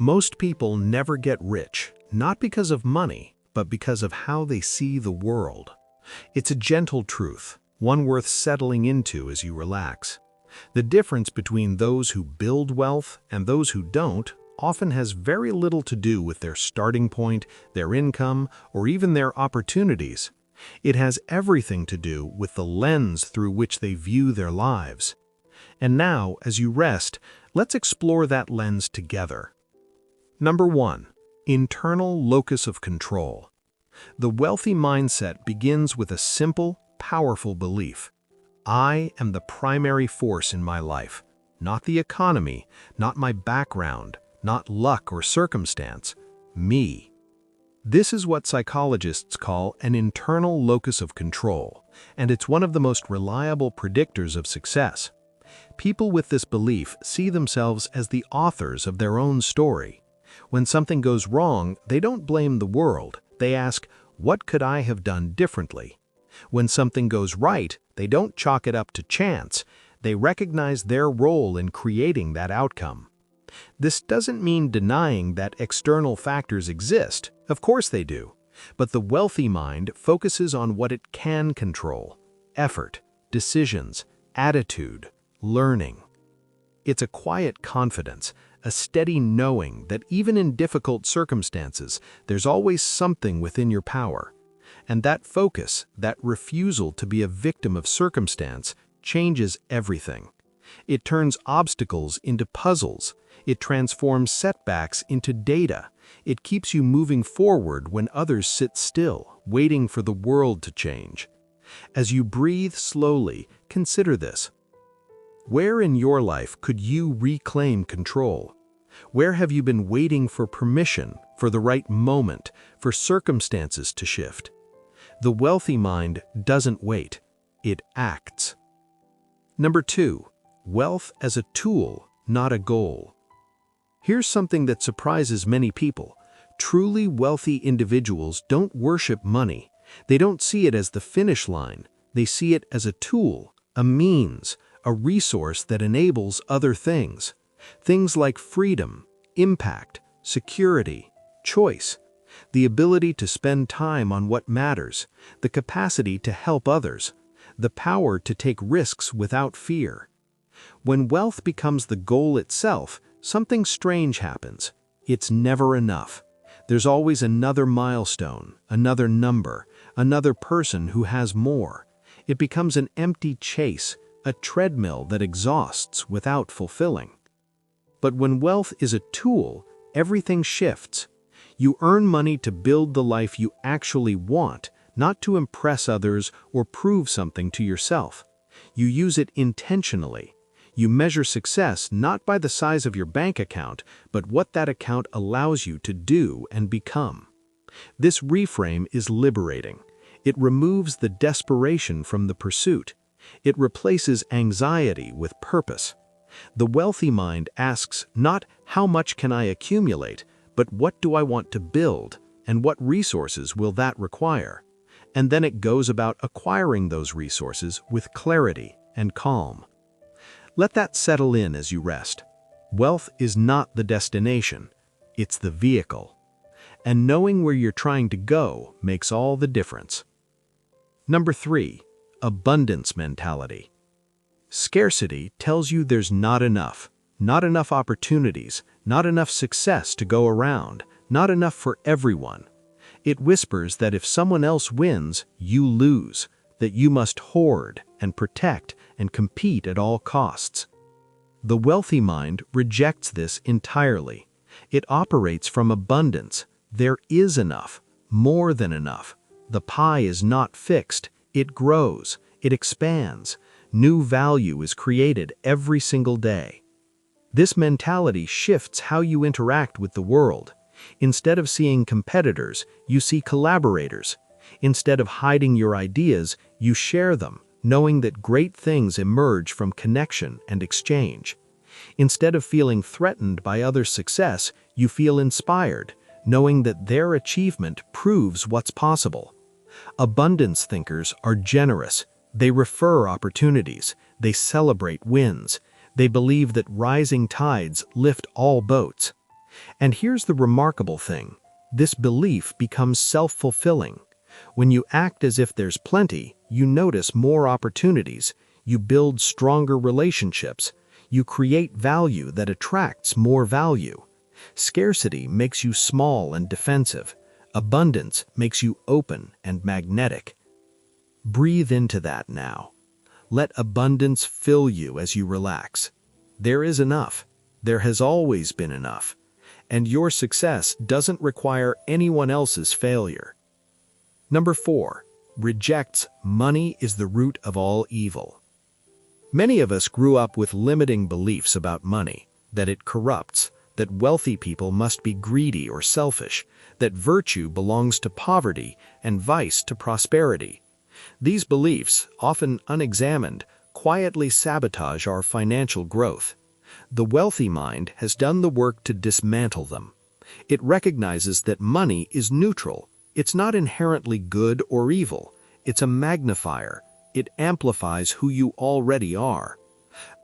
Most people never get rich, not because of money, but because of how they see the world. It's a gentle truth, one worth settling into as you relax. The difference between those who build wealth and those who don't often has very little to do with their starting point, their income, or even their opportunities. It has everything to do with the lens through which they view their lives. And now, as you rest, let's explore that lens together. Number 1. Internal locus of control. The wealthy mindset begins with a simple, powerful belief. I am the primary force in my life, not the economy, not my background, not luck or circumstance, me. This is what psychologists call an internal locus of control, and it's one of the most reliable predictors of success. People with this belief see themselves as the authors of their own story. When something goes wrong, they don't blame the world. They ask, what could I have done differently? When something goes right, they don't chalk it up to chance. They recognize their role in creating that outcome. This doesn't mean denying that external factors exist. Of course they do. But the wealthy mind focuses on what it can control: effort, decisions, attitude, learning. It's a quiet confidence, a steady knowing that even in difficult circumstances, there's always something within your power. And that focus, that refusal to be a victim of circumstance, changes everything. It turns obstacles into puzzles. It transforms setbacks into data. It keeps you moving forward when others sit still, waiting for the world to change. As you breathe slowly, consider this. Where in your life could you reclaim control? Where have you been waiting for permission, for the right moment, for circumstances to shift? The wealthy mind doesn't wait, it acts. Number 2, wealth as a tool, not a goal. Here's something that surprises many people. Truly wealthy individuals don't worship money. They don't see it as the finish line. They see it as a tool, a means, a resource that enables other things. Things like freedom, impact, security, choice, the ability to spend time on what matters, the capacity to help others, the power to take risks without fear. When wealth becomes the goal itself, something strange happens. It's never enough. There's always another milestone, another number, another person who has more. It becomes an empty chase, a treadmill that exhausts without fulfilling. But when wealth is a tool, everything shifts. You earn money to build the life you actually want, not to impress others or prove something to yourself. You use it intentionally. You measure success not by the size of your bank account, but what that account allows you to do and become. This reframe is liberating. It removes the desperation from the pursuit. It replaces anxiety with purpose. The wealthy mind asks not how much can I accumulate, but what do I want to build, and what resources will that require? And then it goes about acquiring those resources with clarity and calm. Let that settle in as you rest. Wealth is not the destination, it's the vehicle. And knowing where you're trying to go makes all the difference. Number 3, abundance mentality. Scarcity tells you there's not enough opportunities, not enough success to go around, not enough for everyone. It whispers that if someone else wins, you lose, that you must hoard and protect and compete at all costs. The wealthy mind rejects this entirely. It operates from abundance. There is enough, more than enough. The pie is not fixed. It grows. It expands. New value is created every single day. This mentality shifts how you interact with the world. Instead of seeing competitors, you see collaborators. Instead of hiding your ideas, you share them, knowing that great things emerge from connection and exchange. Instead of feeling threatened by others' success, you feel inspired, knowing that their achievement proves what's possible. Abundance thinkers are generous. They refer opportunities. They celebrate wins. They believe that rising tides lift all boats. And here's the remarkable thing. This belief becomes self-fulfilling. When you act as if there's plenty, you notice more opportunities, you build stronger relationships, you create value that attracts more value. Scarcity makes you small and defensive. Abundance makes you open and magnetic. Breathe into that now. Let abundance fill you as you relax. There is enough. There has always been enough. And your success doesn't require anyone else's failure. Number 4. Rejects money is the root of all evil. Many of us grew up with limiting beliefs about money, that it corrupts, that wealthy people must be greedy or selfish, that virtue belongs to poverty and vice to prosperity. These beliefs, often unexamined, quietly sabotage our financial growth. The wealthy mind has done the work to dismantle them. It recognizes that money is neutral. It's not inherently good or evil. It's a magnifier. It amplifies who you already are.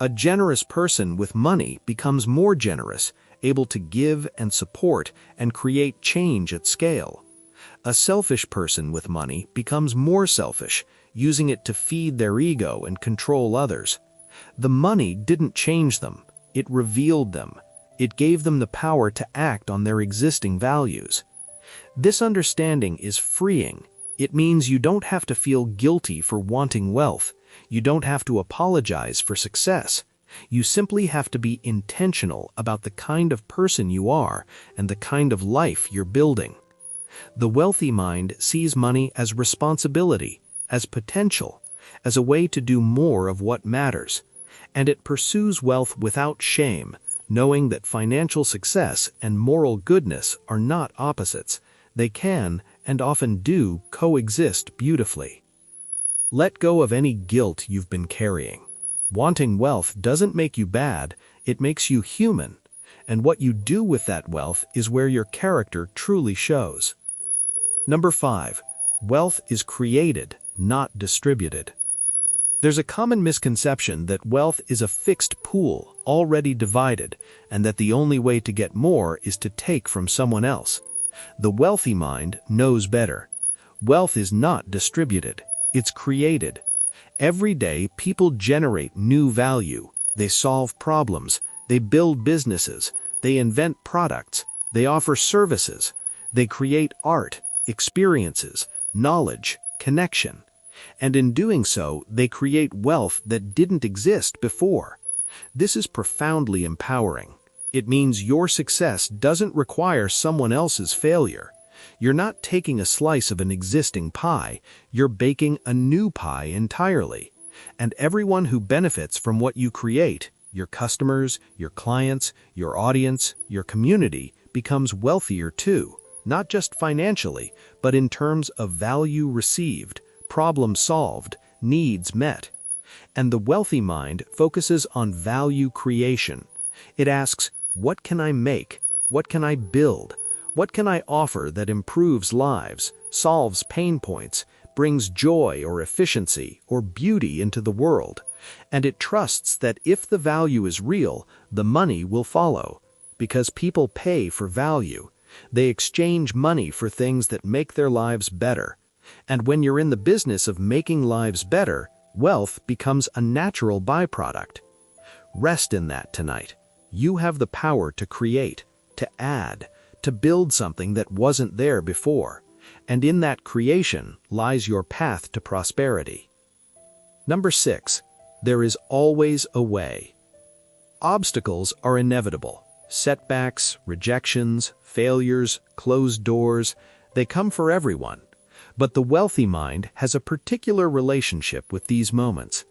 A generous person with money becomes more generous, able to give and support and create change at scale. A selfish person with money becomes more selfish, using it to feed their ego and control others. The money didn't change them. It revealed them. It gave them the power to act on their existing values. This understanding is freeing. It means you don't have to feel guilty for wanting wealth. You don't have to apologize for success. You simply have to be intentional about the kind of person you are and the kind of life you're building. The wealthy mind sees money as responsibility, as potential, as a way to do more of what matters. And it pursues wealth without shame, knowing that financial success and moral goodness are not opposites. They can, and often do, coexist beautifully. Let go of any guilt you've been carrying. Wanting wealth doesn't make you bad, it makes you human. And what you do with that wealth is where your character truly shows. Number 5. Wealth is created, not distributed. There's a common misconception that wealth is a fixed pool, already divided, and that the only way to get more is to take from someone else. The wealthy mind knows better. Wealth is not distributed, it's created. Every day, people generate new value. They solve problems, they build businesses, they invent products, they offer services, they create art, experiences, knowledge, connection. And in doing so, they create wealth that didn't exist before. This is profoundly empowering. It means your success doesn't require someone else's failure. You're not taking a slice of an existing pie, you're baking a new pie entirely. And everyone who benefits from what you create, your customers, your clients, your audience, your community, becomes wealthier too, not just financially, but in terms of value received, problem solved, needs met. And the wealthy mind focuses on value creation. It asks, what can I make? What can I build? What can I offer that improves lives, solves pain points, brings joy or efficiency or beauty into the world? And it trusts that if the value is real, the money will follow. Because people pay for value. They exchange money for things that make their lives better. And when you're in the business of making lives better, wealth becomes a natural byproduct. Rest in that tonight. You have the power to create, to add, to build something that wasn't there before. And in that creation lies your path to prosperity. Number 6. There is always a way. Obstacles are inevitable. Setbacks, rejections, failures, closed doors, they come for everyone. But the wealthy mind has a particular relationship with these moments.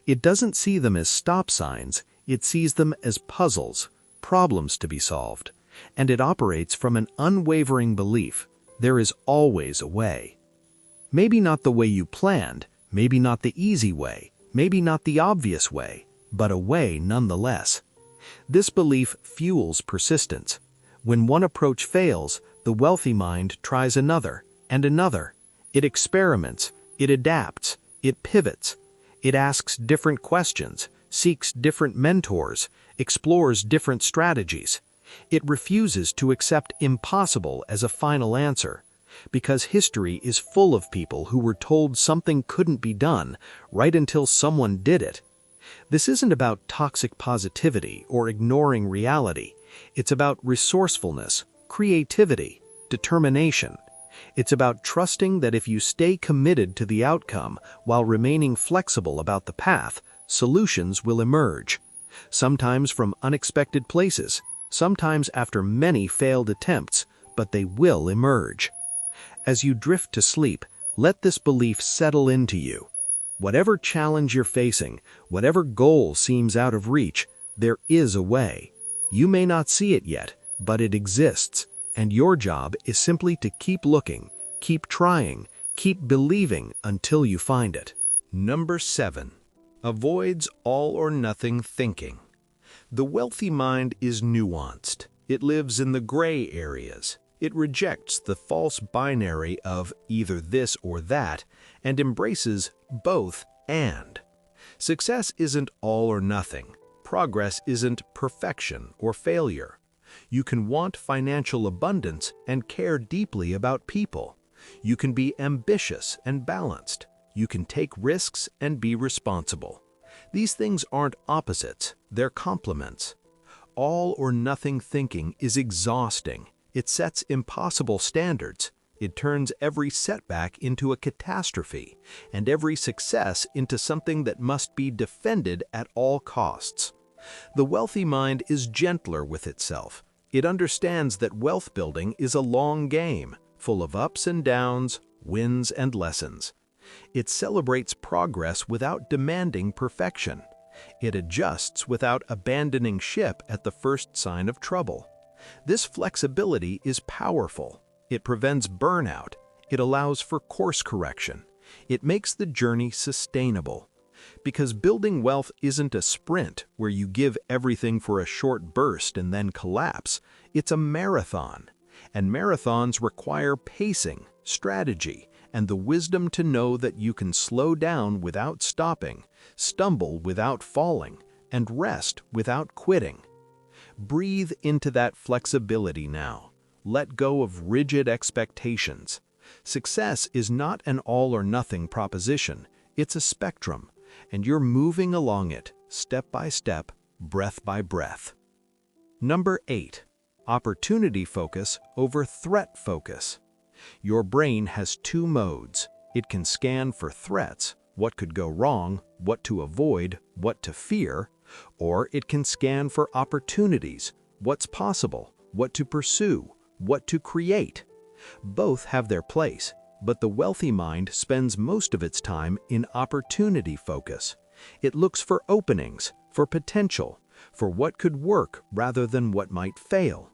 It doesn't see them as stop signs, it sees them as puzzles, problems to be solved. And it operates from an unwavering belief, there is always a way. Maybe not the way you planned, maybe not the easy way, maybe not the obvious way, but a way nonetheless. This belief fuels persistence. When one approach fails, the wealthy mind tries another and another. It experiments, it adapts, it pivots. It asks different questions, seeks different mentors, explores different strategies. It refuses to accept impossible as a final answer, because history is full of people who were told something couldn't be done right until someone did it. This isn't about toxic positivity or ignoring reality. It's about resourcefulness, creativity, determination. It's about trusting that if you stay committed to the outcome while remaining flexible about the path, solutions will emerge. Sometimes from unexpected places, sometimes after many failed attempts, but they will emerge. As you drift to sleep, let this belief settle into you. Whatever challenge you're facing, whatever goal seems out of reach, there is a way. You may not see it yet, but it exists, and your job is simply to keep looking, keep trying, keep believing until you find it. Number 7. Avoids all-or-nothing thinking. The wealthy mind is nuanced. It lives in the gray areas. It rejects the false binary of either this or that and embraces both and. Success isn't all or nothing. Progress isn't perfection or failure. You can want financial abundance and care deeply about people. You can be ambitious and balanced. You can take risks and be responsible. These things aren't opposites, they're complements. All or nothing thinking is exhausting. It sets impossible standards. It turns every setback into a catastrophe, and every success into something that must be defended at all costs. The wealthy mind is gentler with itself. It understands that wealth building is a long game, full of ups and downs, wins and lessons. It celebrates progress without demanding perfection. It adjusts without abandoning ship at the first sign of trouble. This flexibility is powerful. It prevents burnout. It allows for course correction. It makes the journey sustainable. Because building wealth isn't a sprint where you give everything for a short burst and then collapse. It's a marathon. And marathons require pacing, strategy, and the wisdom to know that you can slow down without stopping, stumble without falling, and rest without quitting. Breathe into that flexibility now. Let go of rigid expectations. Success is not an all-or-nothing proposition. It's a spectrum, and you're moving along it, step by step, breath by breath. Number 8. Opportunity focus over threat focus. Your brain has two modes. It can scan for threats, what could go wrong, what to avoid, what to fear, or it can scan for opportunities, what's possible, what to pursue, what to create. Both have their place, but the wealthy mind spends most of its time in opportunity focus. It looks for openings, for potential, for what could work rather than what might fail.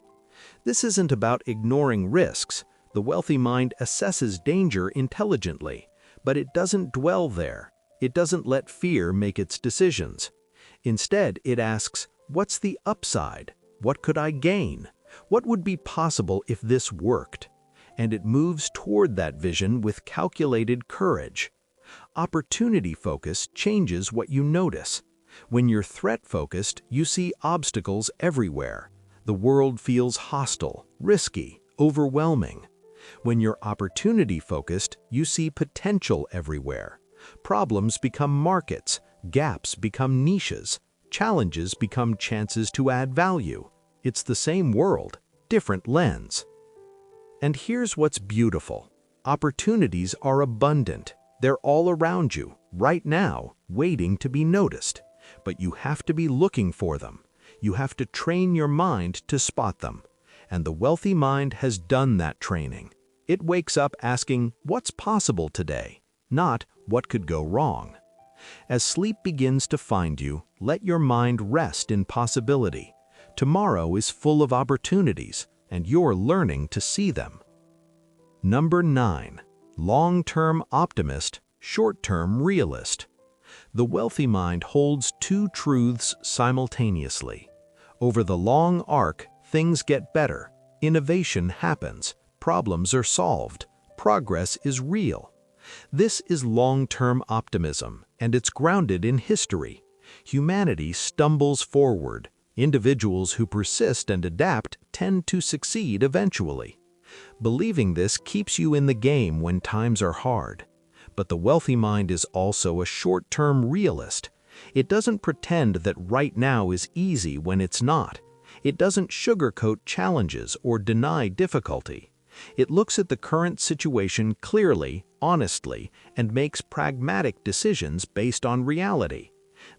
This isn't about ignoring risks. The wealthy mind assesses danger intelligently, but it doesn't dwell there. It doesn't let fear make its decisions. Instead, it asks, what's the upside? What could I gain? What would be possible if this worked? And it moves toward that vision with calculated courage. Opportunity focus changes what you notice. When you're threat-focused, you see obstacles everywhere. The world feels hostile, risky, overwhelming. When you're opportunity-focused, you see potential everywhere. Problems become markets, gaps become niches, challenges become chances to add value. It's the same world, different lens. And here's what's beautiful. Opportunities are abundant. They're all around you, right now, waiting to be noticed. But you have to be looking for them. You have to train your mind to spot them. And the wealthy mind has done that training. It wakes up asking, what's possible today? Not, what could go wrong? As sleep begins to find you, let your mind rest in possibility. Tomorrow is full of opportunities, and you're learning to see them. Number 9. Long-term optimist, short-term realist. The wealthy mind holds two truths simultaneously. Over the long arc, things get better, innovation happens, problems are solved, progress is real. This is long-term optimism, and it's grounded in history. Humanity stumbles forward, Individuals who persist and adapt tend to succeed eventually. Believing this keeps you in the game when times are hard. But the wealthy mind is also a short-term realist. It doesn't pretend that right now is easy when it's not. It doesn't sugarcoat challenges or deny difficulty. It looks at the current situation clearly, honestly, and makes pragmatic decisions based on reality.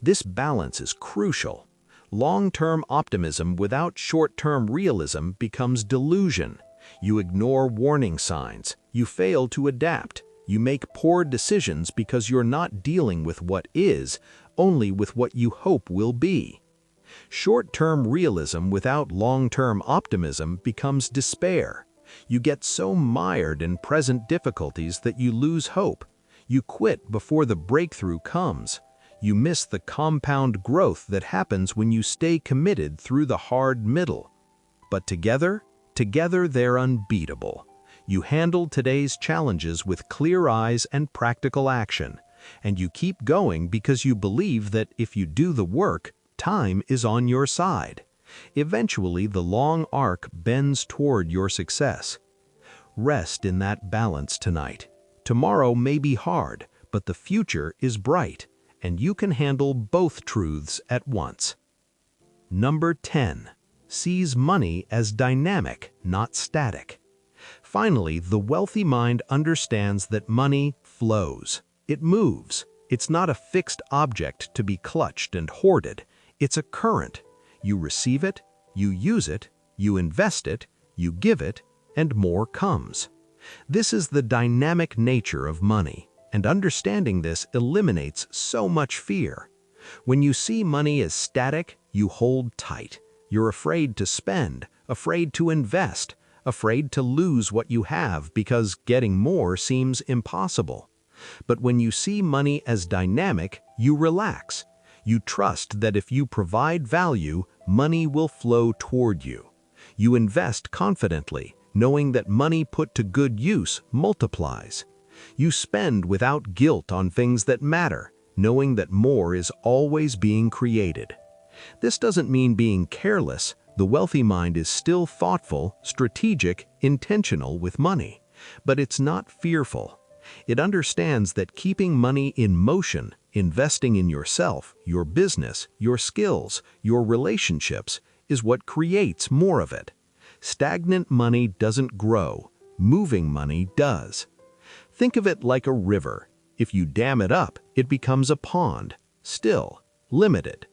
This balance is crucial. Long-term optimism without short-term realism becomes delusion. You ignore warning signs. You fail to adapt. You make poor decisions because you're not dealing with what is, only with what you hope will be. Short-term realism without long-term optimism becomes despair. You get so mired in present difficulties that you lose hope. You quit before the breakthrough comes. You miss the compound growth that happens when you stay committed through the hard middle. But together they're unbeatable. You handle today's challenges with clear eyes and practical action. And you keep going because you believe that if you do the work, time is on your side. Eventually, the long arc bends toward your success. Rest in that balance tonight. Tomorrow may be hard, but the future is bright, and you can handle both truths at once. Number 10. Sees money as dynamic, not static. Finally, the wealthy mind understands that money flows. It moves. It's not a fixed object to be clutched and hoarded. It's a current. You receive it, you use it, you invest it, you give it, and more comes. This is the dynamic nature of money, and understanding this eliminates so much fear. When you see money as static, you hold tight. You're afraid to spend, afraid to invest, afraid to lose what you have because getting more seems impossible. But when you see money as dynamic, you relax. You trust that if you provide value, money will flow toward you. You invest confidently, knowing that money put to good use multiplies. You spend without guilt on things that matter, knowing that more is always being created. This doesn't mean being careless. The wealthy mind is still thoughtful, strategic, intentional with money. But it's not fearful. It understands that keeping money in motion, investing in yourself, your business, your skills, your relationships, is what creates more of it. Stagnant money doesn't grow. Moving money does. Think of it like a river. If you dam it up, it becomes a pond, still, limited.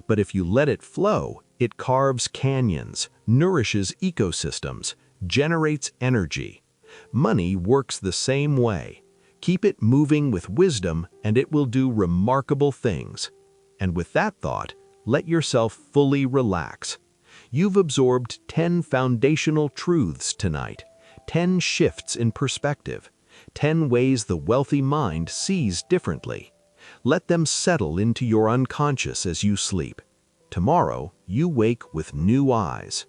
But if you let it flow, it carves canyons, nourishes ecosystems, generates energy. Money works the same way. Keep it moving with wisdom, and it will do remarkable things. And with that thought, let yourself fully relax. You've absorbed 10 foundational truths tonight, 10 shifts in perspective, 10 ways the wealthy mind sees differently. Let them settle into your unconscious as you sleep. Tomorrow, you wake with new eyes.